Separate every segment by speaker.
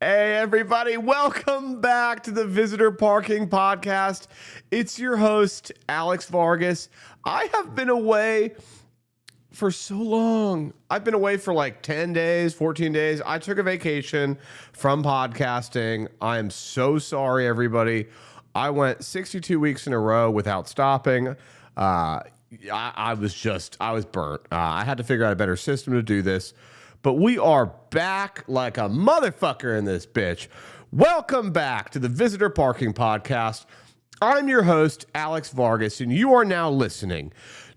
Speaker 1: Hey, everybody, welcome back to the Visitor Parking Podcast. It's your host, Alex Vargas. I have been away for so long. I've been away for like 10 days, 14 days. I took a vacation from podcasting. I am so sorry, everybody. I went 62 weeks in a row without stopping. I was burnt. I had to figure out a better system to do this. But we are back like a motherfucker in this bitch. Welcome back to the Visitor Parking Podcast. I'm your host, Alex Vargas, and you are now listening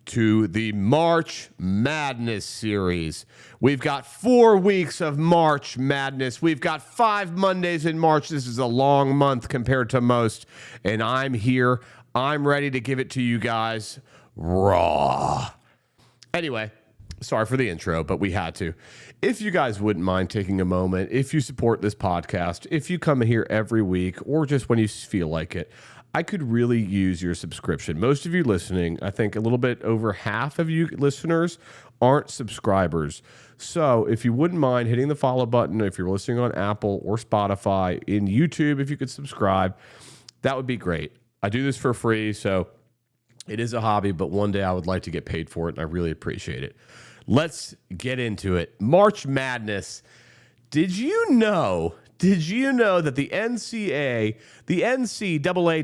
Speaker 1: to the March Madness series. We've got 4 weeks of March Madness. We've got 5 Mondays in March. This is a long month compared to most, and I'm here. I'm ready to give it to you guys raw. Anyway, sorry for the intro, but we had to. If you guys wouldn't mind taking a moment, if you support this podcast, if you come here every week or just when you feel like it, I could really use your subscription. Most of you listening, I think a little bit over half of you listeners aren't subscribers. So if you wouldn't mind hitting the follow button, if you're listening on Apple or Spotify, in YouTube, if you could subscribe, that would be great. I do this for free, so it is a hobby, but one day I would like to get paid for it, and I really appreciate it. Let's get into it. March Madness. Did you know that the NCAA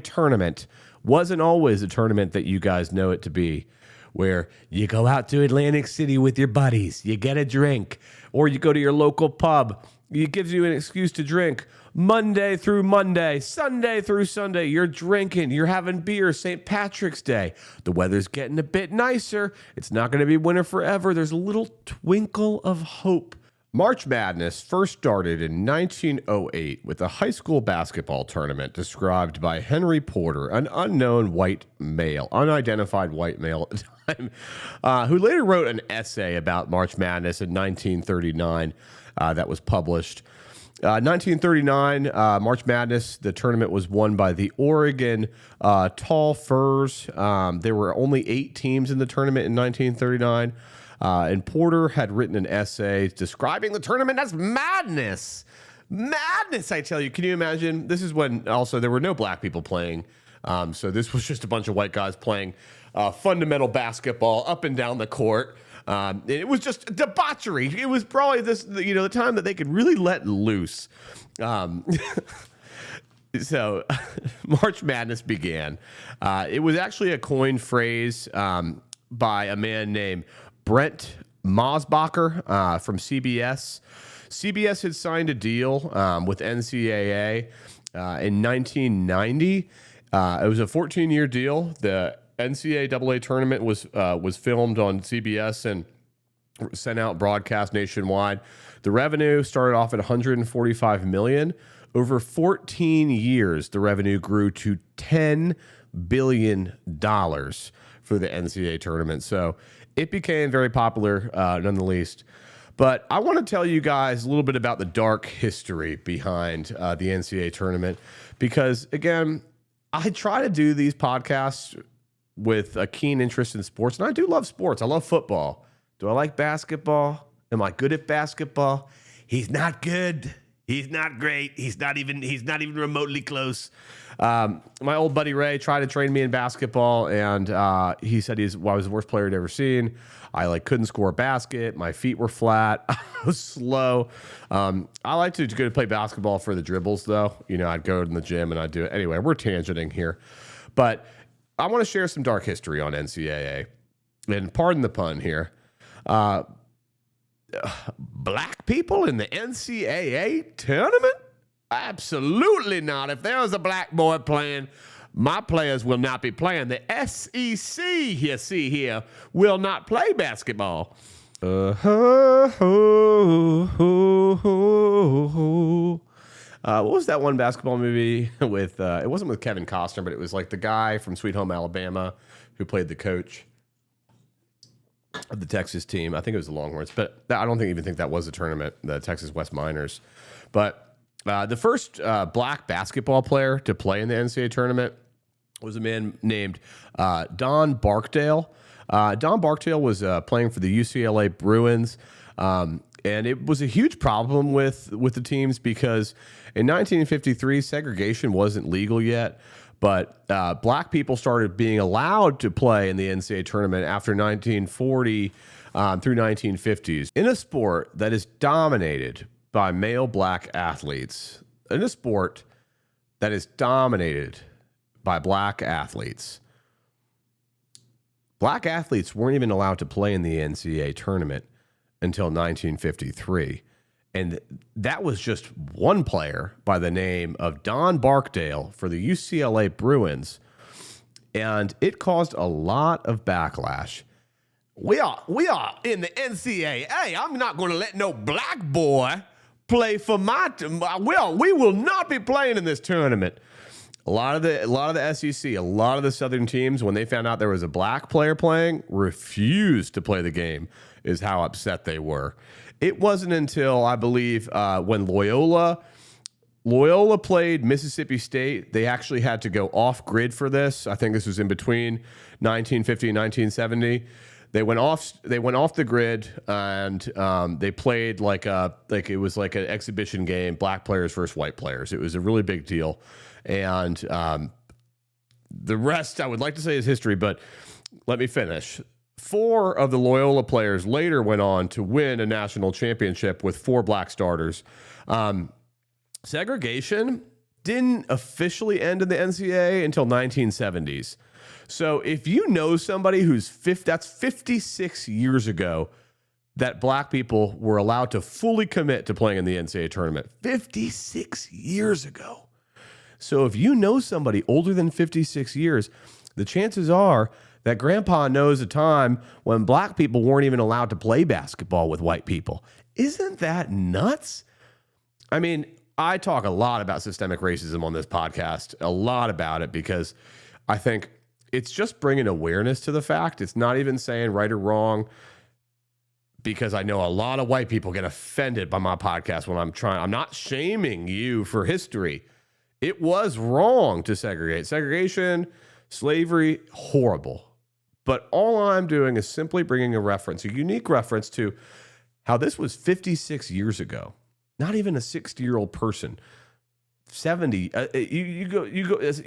Speaker 1: tournament wasn't always a tournament that you guys know it to be, where you go out to Atlantic City with your buddies, you get a drink, or you go to your local pub, it gives you an excuse to drink. Monday through Monday, Sunday through Sunday, you're drinking, you're having beer, St. Patrick's Day. The weather's getting a bit nicer. It's not going to be winter forever. There's a little twinkle of hope. March Madness first started in 1908 with a high school basketball tournament described by Henry Porter, an unknown white male, unidentified white male at the time, who later wrote an essay about March Madness in 1939 that was published. 1939, March Madness, the tournament was won by the Oregon Tall Furs. There were only 8 teams in the tournament in 1939. And Porter had written an essay describing the tournament as madness. Madness, I tell you. Can you imagine? This is when also there were no black people playing. So this was just a bunch of white guys playing fundamental basketball up and down the court. It was just debauchery. It was probably the time that they could really let loose. So March Madness began. It was actually a coined phrase by a man named Brent Mosbacher from CBS. CBS had signed a deal with NCAA in 1990. It was a 14-year deal. The NCAA tournament was filmed on CBS and sent out broadcast nationwide. The revenue started off at $145 million. Over 14 years, the revenue grew to $10 billion for the NCAA tournament. So it became very popular, none the least. But I want to tell you guys a little bit about the dark history behind the NCAA tournament, because, again, I try to do these podcasts with a keen interest in sports, and I do love sports. I love football. Do I like basketball? Am I good at basketball? He's not good. He's not great. He's not even remotely close. My old buddy Ray tried to train me in basketball, and he said I was the worst player he'd ever seen. I couldn't score a basket. My feet were flat. I was slow. I like to go to play basketball for the dribbles, though. I'd go in the gym and I'd do it. Anyway, we're tangenting here, but I want to share some dark history on NCAA, and pardon the pun here. Black people in the NCAA tournament? Absolutely not. If there was a black boy playing, my players will not be playing. The SEC, you see here, will not play basketball. What was that one basketball movie with, it wasn't with Kevin Costner, but it was like the guy from Sweet Home Alabama who played the coach of the Texas team. I think it was the Longhorns, but I don't even think that was a tournament, the Texas West Miners. But the first black basketball player to play in the NCAA tournament was a man named Don Barksdale. Don Barksdale was playing for the UCLA Bruins. And it was a huge problem with the teams because in 1953, segregation wasn't legal yet, but black people started being allowed to play in the NCAA tournament after 1940 through 1950s in a sport that is dominated by male black athletes, in a sport that is dominated by black athletes. Black athletes weren't even allowed to play in the NCAA tournament until 1953. And that was just one player by the name of Don Barkdale for the UCLA Bruins. And it caused a lot of backlash. We are in the NCAA. I'm not going to let no black boy play for my team. We will not be playing in this tournament. A lot of the SEC, a lot of the Southern teams, when they found out there was a black player playing, refused to play the game, is how upset they were. It wasn't until, I believe, when Loyola played Mississippi State, they actually had to go off grid for this. I think this was in between 1950 and 1970. They went off the grid and they played like it was like an exhibition game, black players versus white players. It was a really big deal. And the rest, I would like to say, is history, but let me finish. 4 of the Loyola players later went on to win a national championship with 4 black starters. Segregation didn't officially end in the NCAA until 1970s. So if you know somebody that's 56 years ago that black people were allowed to fully commit to playing in the NCAA tournament. 56 years ago. So if you know somebody older than 56 years, the chances are that grandpa knows a time when black people weren't even allowed to play basketball with white people. Isn't that nuts? I mean, I talk a lot about systemic racism on this podcast, a lot about it, because I think it's just bringing awareness to the fact. It's not even saying right or wrong, because I know a lot of white people get offended by my podcast when I'm not shaming you for history. It was wrong to segregate. Segregation, slavery, horrible. But all I'm doing is simply bringing a unique reference to how this was 56 years ago. Not even a 60-year-old person. 70. You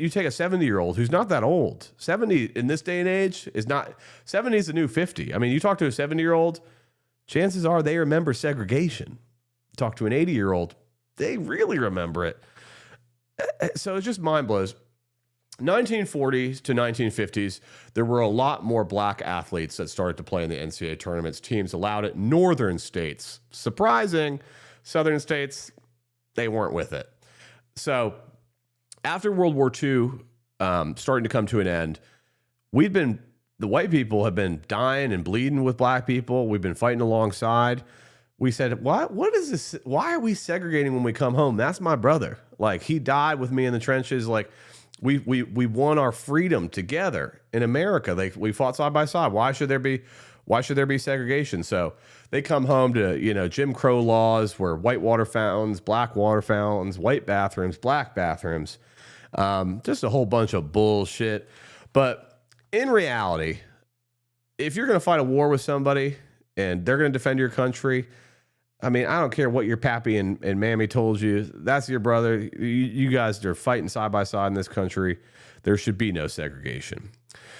Speaker 1: take a 70-year-old who's not that old. 70 in this day and age is not. 70 is the new 50. I mean, you talk to a 70-year-old, chances are they remember segregation. Talk to an 80-year-old, they really remember it. So it just mind blows. 1940s to 1950s, there were a lot more black athletes that started to play in the NCAA tournaments. Teams allowed it. Northern states, surprising. Southern states, they weren't with it. So after World War II starting to come to an end, the white people have been dying and bleeding with black people. We've been fighting alongside. We said, what is this? Why are we segregating when we come home? That's my brother. Like, he died with me in the trenches. Like, we won our freedom together in America. We fought side by side. Why should there be segregation? So they come home to, Jim Crow laws where white water fountains, black water fountains, white bathrooms, black bathrooms, just a whole bunch of bullshit. But in reality, if you're going to fight a war with somebody and they're going to defend your country, I mean, I don't care what your pappy and mammy told you. That's your brother. You guys are fighting side by side in this country. There should be no segregation.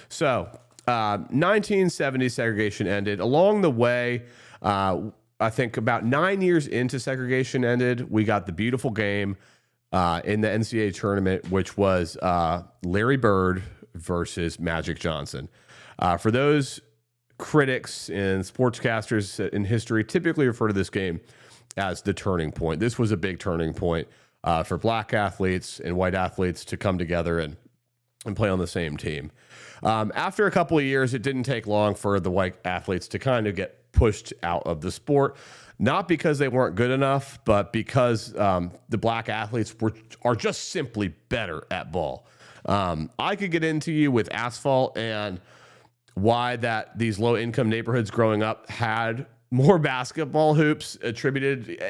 Speaker 1: So 1970 segregation ended. Along the way, I think about 9 years into segregation ended, we got the beautiful game in the NCAA tournament, which was Larry Bird versus Magic Johnson. For those critics and sportscasters in history typically refer to this game as the turning point. This was a big turning point for black athletes and white athletes to come together and play on the same team. After a couple of years, it didn't take long for the white athletes to kind of get pushed out of the sport, not because they weren't good enough, but because the black athletes are just simply better at ball. I could get into you with asphalt and why that these low-income neighborhoods growing up had more basketball hoops attributed.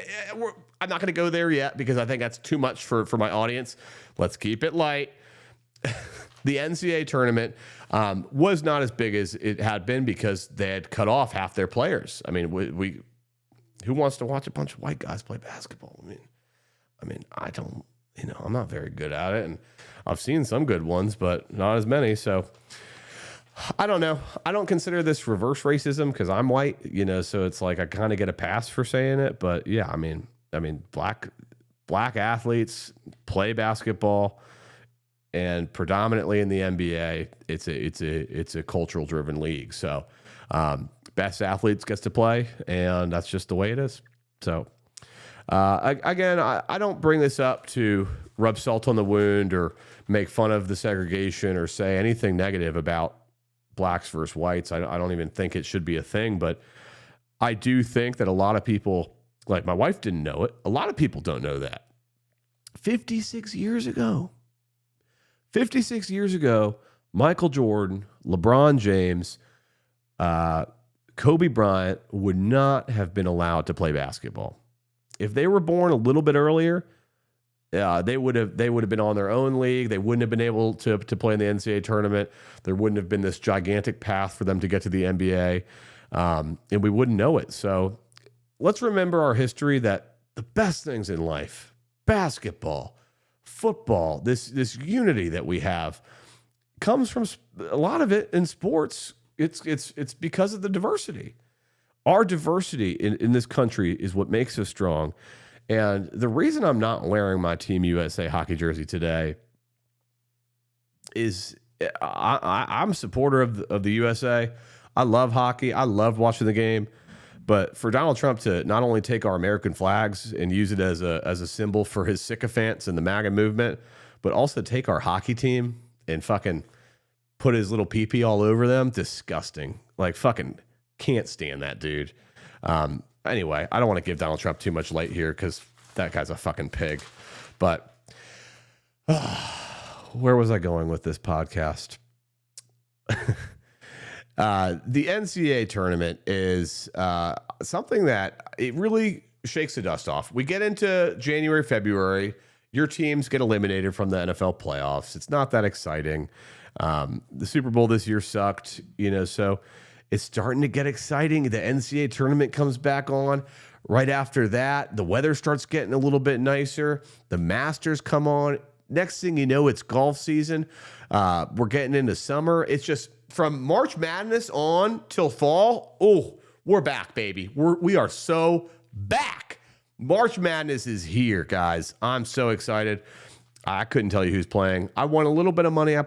Speaker 1: I'm not going to go there yet because I think that's too much for my audience. Let's keep it light. The NCAA tournament was not as big as it had been because they had cut off half their players. I mean, who wants to watch a bunch of white guys play basketball? I don't, I'm not very good at it, and I've seen some good ones, but not as many. So I don't know. I don't consider this reverse racism because I'm white, so it's like I kind of get a pass for saying it. But yeah, I mean, black athletes play basketball, and predominantly in the NBA, it's a cultural driven league. So best athletes gets to play, and that's just the way it is. So I don't bring this up to rub salt on the wound or make fun of the segregation or say anything negative about blacks versus whites. I don't even think it should be a thing, but I do think that a lot of people, like my wife didn't know it. A lot of people don't know that. 56 years ago, Michael Jordan, LeBron James, Kobe Bryant would not have been allowed to play basketball. If they were born a little bit earlier, they would have been on their own league. They wouldn't have been able to play in the NCAA tournament. There wouldn't have been this gigantic path for them to get to the NBA, and we wouldn't know it. So let's remember our history, that the best things in life, basketball, football, this unity that we have, comes from a lot of it in sports. It's because of the diversity. Our diversity in this country is what makes us strong. And the reason I'm not wearing my Team USA hockey jersey today is I'm a supporter of the USA. I love hockey. I love watching the game. But for Donald Trump to not only take our American flags and use it as a symbol for his sycophants and the MAGA movement, but also take our hockey team and fucking put his little pee-pee all over them, disgusting. Like, fucking can't stand that dude. Anyway, I don't want to give Donald Trump too much light here because that guy's a fucking pig. But where was I going with this podcast? The NCAA tournament is something that it really shakes the dust off. We get into January, February. Your teams get eliminated from the NFL playoffs. It's not that exciting. The Super Bowl this year sucked, so it's starting to get exciting. The NCAA tournament comes back on. Right after that, the weather starts getting a little bit nicer. The Masters come on. Next thing you know, it's golf season. We're getting into summer. It's just from March Madness on till fall. Oh, we're back, baby. We are so back. March Madness is here, guys. I'm so excited. I couldn't tell you who's playing. I won a little bit of money. I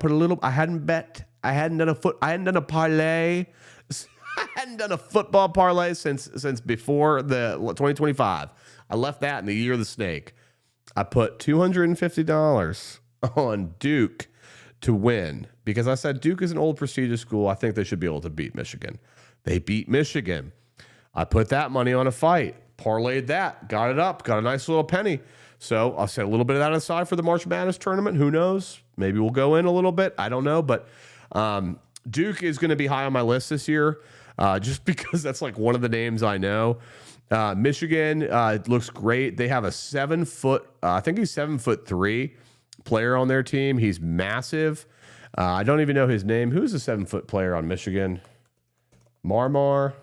Speaker 1: hadn't bet. I hadn't done a parlay. I hadn't done a football parlay since before the 2025. I left that in the year of the snake. I put $250 on Duke to win because I said Duke is an old prestigious school. I think they should be able to beat Michigan. They beat Michigan. I put that money on a fight, parlayed that, got it up, got a nice little penny. So I'll set a little bit of that aside for the March Madness tournament. Who knows? Maybe we'll go in a little bit. I don't know. But Duke is going to be high on my list this year just because that's like one of the names I know. Michigan looks great. They have a 7 foot, I think he's 7'3" player on their team. He's massive. I don't even know his name. Who's the 7 foot player on Michigan? Marmar.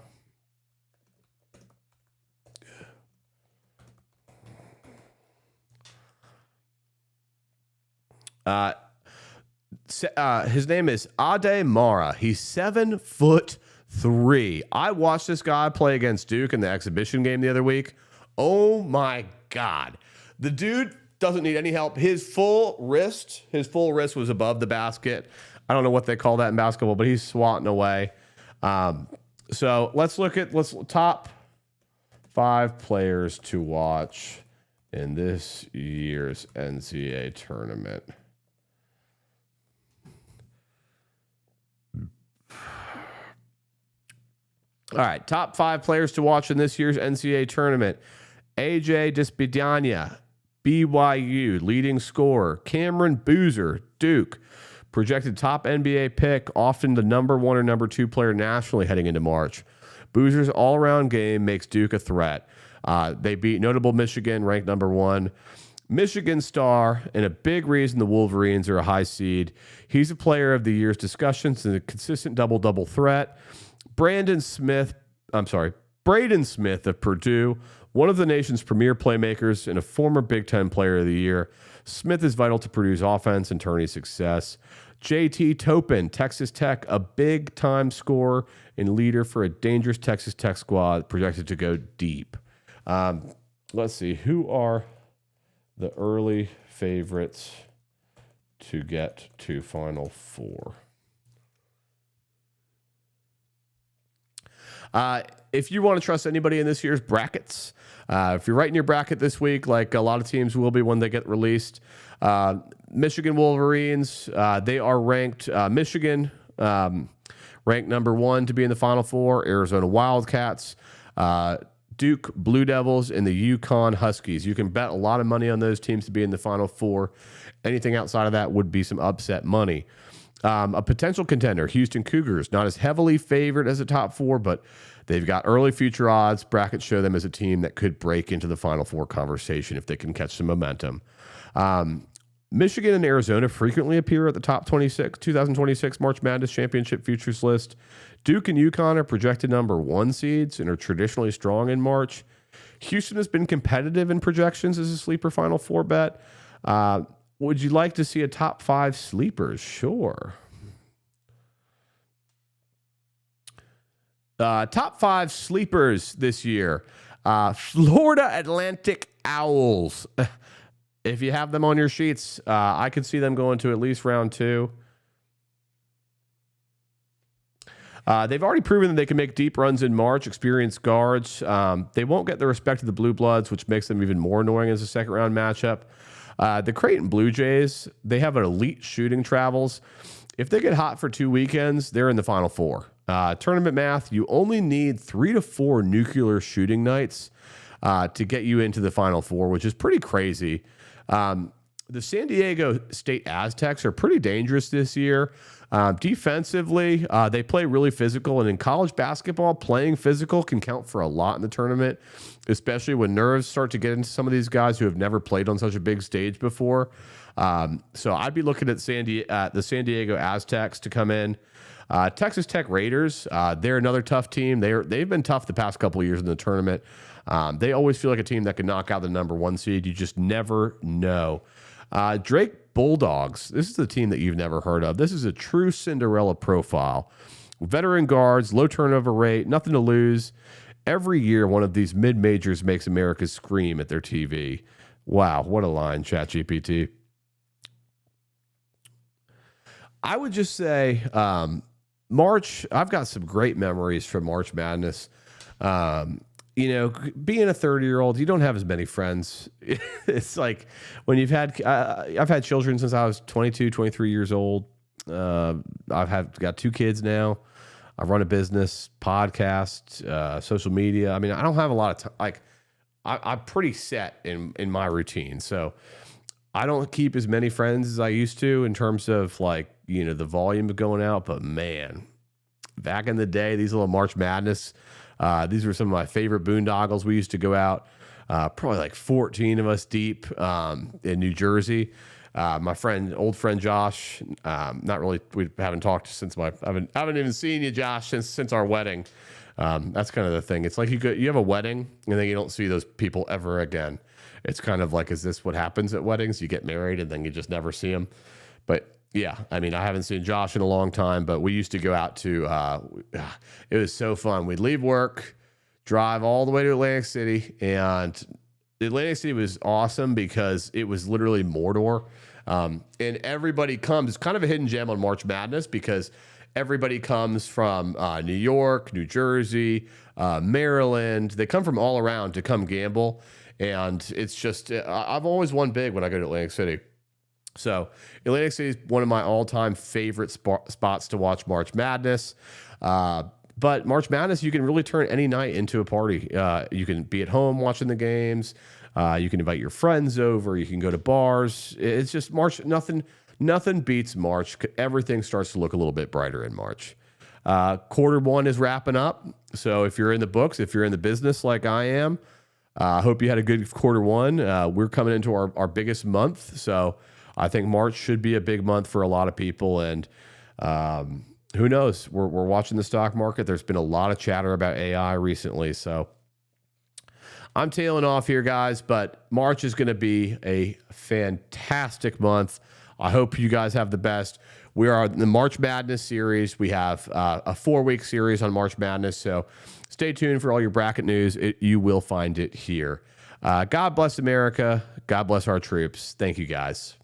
Speaker 1: His name is Ade Mara. He's 7'3". I watched this guy play against Duke in the exhibition game the other week. Oh my God. The dude doesn't need any help. His full wrist was above the basket. I don't know what they call that in basketball, but he's swatting away. So let's look at top 5 players to watch in this year's NCAA tournament. All right, top 5 players to watch in this year's NCAA tournament. AJ Despidania, BYU, leading scorer. Cameron Boozer, Duke, projected top NBA pick, often the number 1 or number 2 player nationally heading into March. Boozer's all-around game makes Duke a threat. They beat notable Michigan, ranked number 1. Michigan star, and a big reason the Wolverines are a high seed. He's a player of the year's discussions and a consistent double-double threat. Brandon Braden Smith of Purdue, one of the nation's premier playmakers and a former Big Ten Player of the Year. Smith is vital to Purdue's offense and tourney success. JT Topin, Texas Tech, a big-time scorer and leader for a dangerous Texas Tech squad projected to go deep. Let's see. Who are the early favorites to get to Final Four? If you want to trust anybody in this year's brackets, if you're writing your bracket this week, like a lot of teams will be when they get released, Michigan Wolverines, they are ranked, Michigan, ranked number 1 to be in the Final Four, Arizona Wildcats, Duke Blue Devils, and the UConn Huskies. You can bet a lot of money on those teams to be in the Final Four. Anything outside of that would be some upset money. A potential contender, Houston Cougars, not as heavily favored as the top 4, but they've got early future odds. Brackets show them as a team that could break into the Final Four conversation if they can catch some momentum. Michigan and Arizona frequently appear at the top 2026 March Madness Championship futures list. Duke and UConn are projected number 1 seeds and are traditionally strong in March. Houston has been competitive in projections as a sleeper Final Four bet. Would you like to see a top 5 sleepers? Sure. Top 5 sleepers this year. Florida Atlantic Owls. If you have them on your sheets, I could see them going to at least round 2. They've already proven that they can make deep runs in March, experienced guards. They won't get the respect of the Blue Bloods, which makes them even more annoying as a second-round matchup. The Creighton Blue Jays, they have an elite shooting travels. If they get hot for 2 weekends, they're in the Final Four. Tournament math, you only need 3 to 4 nuclear shooting nights to get you into the Final Four, which is pretty crazy. The San Diego State Aztecs are pretty dangerous this year. Defensively, they play really physical, and in college basketball, playing physical can count for a lot in the tournament, especially when nerves start to get into some of these guys who have never played on such a big stage before. So I'd be looking at the San Diego Aztecs to come in. Texas Tech Raiders, they're another tough team. They've been tough the past couple of years in the tournament. They always feel like a team that can knock out the number 1 seed. You just never know. Drake Bulldogs, this is the team that you've never heard of. This is a true Cinderella profile. Veteran guards, low turnover rate, nothing to lose. Every year, one of these mid-majors makes America scream at their TV. Wow, what a line, ChatGPT. I would just say March, I've got some great memories from March Madness. Being a 30-year-old, you don't have as many friends. It's like when you've had, I've had children since I was 22, 23 years old. I've got 2 kids now. I run a business, podcast, social media. I mean, I don't have a lot of time. Like, I'm pretty set in my routine. So I don't keep as many friends as I used to in terms of the volume of going out. But man, back in the day, these little March Madness, these were some of my favorite boondoggles. We used to go out, probably like 14 of us deep in New Jersey. My old friend Josh, we haven't talked since I haven't even seen you, Josh, since our wedding. That's kind of the thing. It's like you have a wedding and then you don't see those people ever again. It's kind of like, is this what happens at weddings? You get married and then you just never see them. But yeah, I mean, I haven't seen Josh in a long time, but we used to go out to, it was so fun. We'd leave work, drive all the way to Atlantic City, and Atlantic City was awesome because it was literally Mordor. And everybody comes, it's kind of a hidden gem on March Madness because everybody comes from New York, New Jersey, Maryland. They come from all around to come gamble. And it's just, I've always won big when I go to Atlantic City. So Atlantic City is one of my all-time favorite spots to watch March Madness. But March Madness, you can really turn any night into a party. You can be at home watching the games. You can invite your friends over. You can go to bars. It's just March. Nothing beats March. Everything starts to look a little bit brighter in March. Quarter 1 is wrapping up. So if you're in the books, if you're in the business like I am, I hope you had a good quarter 1. We're coming into our biggest month. So I think March should be a big month for a lot of people. And who knows? We're watching the stock market. There's been a lot of chatter about AI recently. So I'm tailing off here, guys, but March is going to be a fantastic month. I hope you guys have the best. We are in the March Madness series. We have a 4-week series on March Madness. So stay tuned for all your bracket news. You will find it here. God bless America. God bless our troops. Thank you, guys.